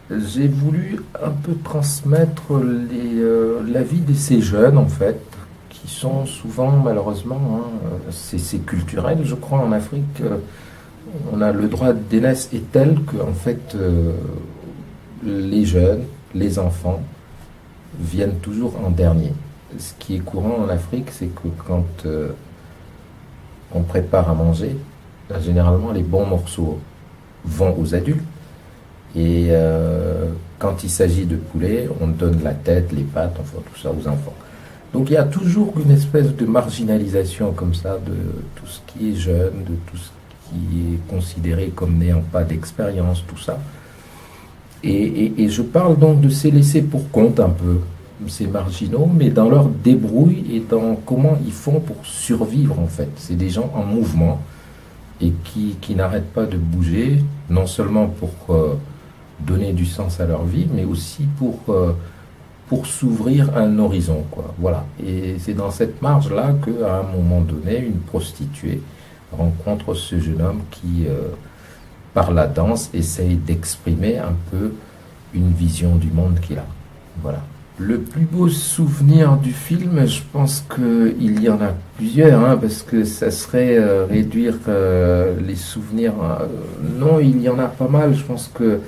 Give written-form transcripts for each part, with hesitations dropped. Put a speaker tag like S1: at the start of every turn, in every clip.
S1: J'ai voulu un peu transmettre la vie de ces jeunes, en fait, qui sont souvent, malheureusement, hein, c'est culturel, je crois, en Afrique. On a le droit d'aînesse est tel que, en fait, les jeunes, les enfants, viennent toujours en dernier. Ce qui est courant en Afrique, c'est que quand on prépare à manger, généralement, les bons morceaux vont aux adultes. Et quand il s'agit de poulet, on donne la tête, les pattes, enfin tout ça aux enfants. Donc il y a toujours une espèce de marginalisation comme ça de tout ce qui est jeune, de tout ce qui est considéré comme n'ayant pas d'expérience, tout ça. Et je parle donc de ces laissés pour compte un peu, ces marginaux, mais dans leur débrouille et dans comment ils font pour survivre en fait. C'est des gens en mouvement et qui n'arrêtent pas de bouger, non seulement pour donner du sens à leur vie, mais aussi pour s'ouvrir un horizon, quoi. Voilà. Et c'est dans cette marge-là qu'à un moment donné, une prostituée rencontre ce jeune homme qui, par la danse, essaye d'exprimer un peu une vision du monde qu'il a. Voilà. Le plus beau souvenir du film, je pense qu'il y en a plusieurs, hein, parce que ça serait réduire les souvenirs. Non, il y en a pas mal. Je pense que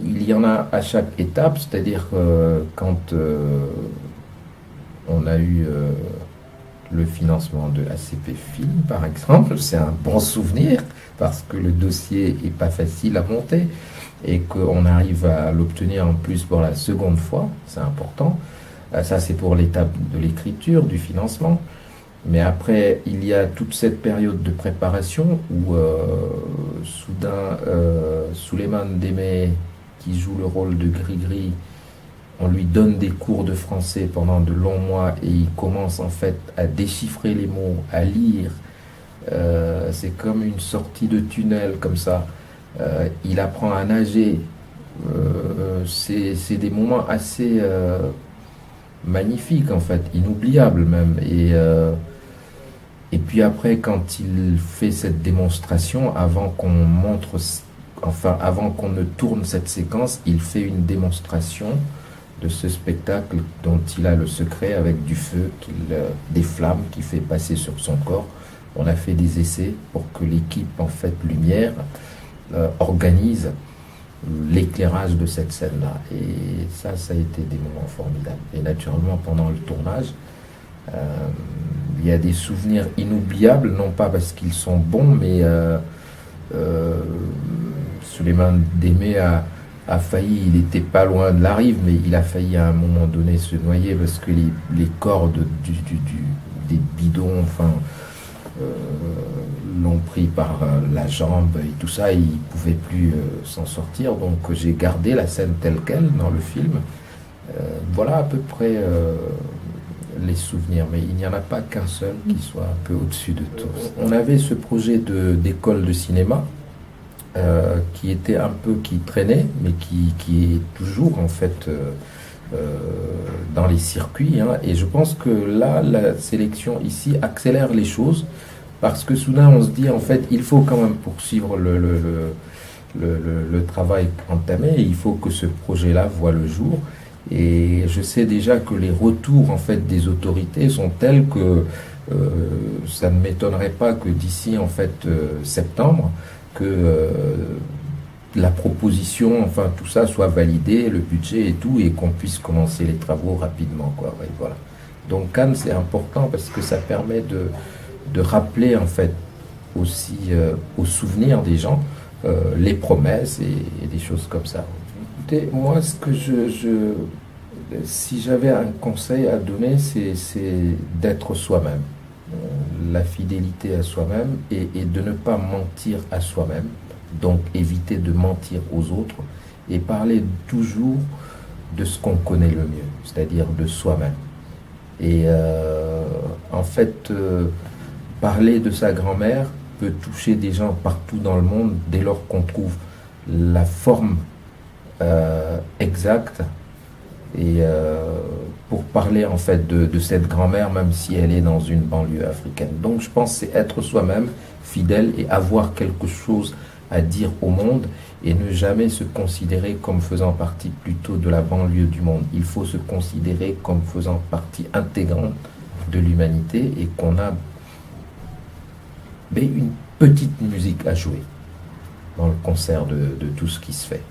S1: il y en a à chaque étape, c'est-à-dire quand on a eu le financement de ACP Film, par exemple, c'est un bon souvenir parce que le dossier est pas facile à monter et qu'on arrive à l'obtenir en plus pour la seconde fois, c'est important. Ça, c'est pour l'étape de l'écriture, du financement. Mais après, il y a toute cette période de préparation où soudain, Souleymane Démé, qui joue le rôle de Gris-Gris, on lui donne des cours de français pendant de longs mois et il commence en fait à déchiffrer les mots, à lire. C'est comme une sortie de tunnel comme ça. Il apprend à nager. C'est des moments assez magnifiques en fait, inoubliables même. Et puis après, quand il fait cette démonstration, avant qu'on montre, enfin avant qu'on ne tourne cette séquence, il fait une démonstration de ce spectacle dont il a le secret avec du feu, des flammes qu'il fait passer sur son corps. On a fait des essais pour que l'équipe en fait lumière organise l'éclairage de cette scène-là. Et ça a été des moments formidables. Et naturellement, pendant le tournage, euh, il y a des souvenirs inoubliables, non pas parce qu'ils sont bons, mais euh, Souleymane Démé a failli, il n'était pas loin de la rive, mais il a failli à un moment donné se noyer parce que les cordes des bidons, enfin, euh, l'ont pris par la jambe et tout ça, il ne pouvait plus s'en sortir. Donc j'ai gardé la scène telle qu'elle dans le film. Voilà à peu près les souvenirs, mais il n'y en a pas qu'un seul qui soit un peu au-dessus de tout. On avait ce projet d'école de cinéma qui était un peu, qui traînait, mais qui est toujours en fait dans les circuits, hein. Et je pense que là, la sélection ici accélère les choses parce que soudain on se dit en fait il faut quand même poursuivre le travail entamé et il faut que ce projet-là voit le jour. Et je sais déjà que les retours en fait des autorités sont tels que ça ne m'étonnerait pas que d'ici en fait septembre que la proposition, enfin tout ça soit validé, le budget et tout, et qu'on puisse commencer les travaux rapidement, quoi. Ouais, voilà. Donc Cannes c'est important parce que ça permet de rappeler en fait aussi aux souvenirs des gens les promesses et des choses comme ça. Écoutez, moi, ce que si j'avais un conseil à donner, c'est d'être soi-même. La fidélité à soi-même et de ne pas mentir à soi-même. Donc, éviter de mentir aux autres et parler toujours de ce qu'on connaît le mieux, c'est-à-dire de soi-même. Et en fait, parler de sa grand-mère peut toucher des gens partout dans le monde dès lors qu'on trouve la forme exacte et pour parler en fait de cette grand-mère même si elle est dans une banlieue africaine. Donc je pense que c'est être soi-même, fidèle et avoir quelque chose à dire au monde et ne jamais se considérer comme faisant partie plutôt de la banlieue du monde. Il faut se considérer comme faisant partie intégrante de l'humanité et qu'on a une petite musique à jouer dans le concert de tout ce qui se fait.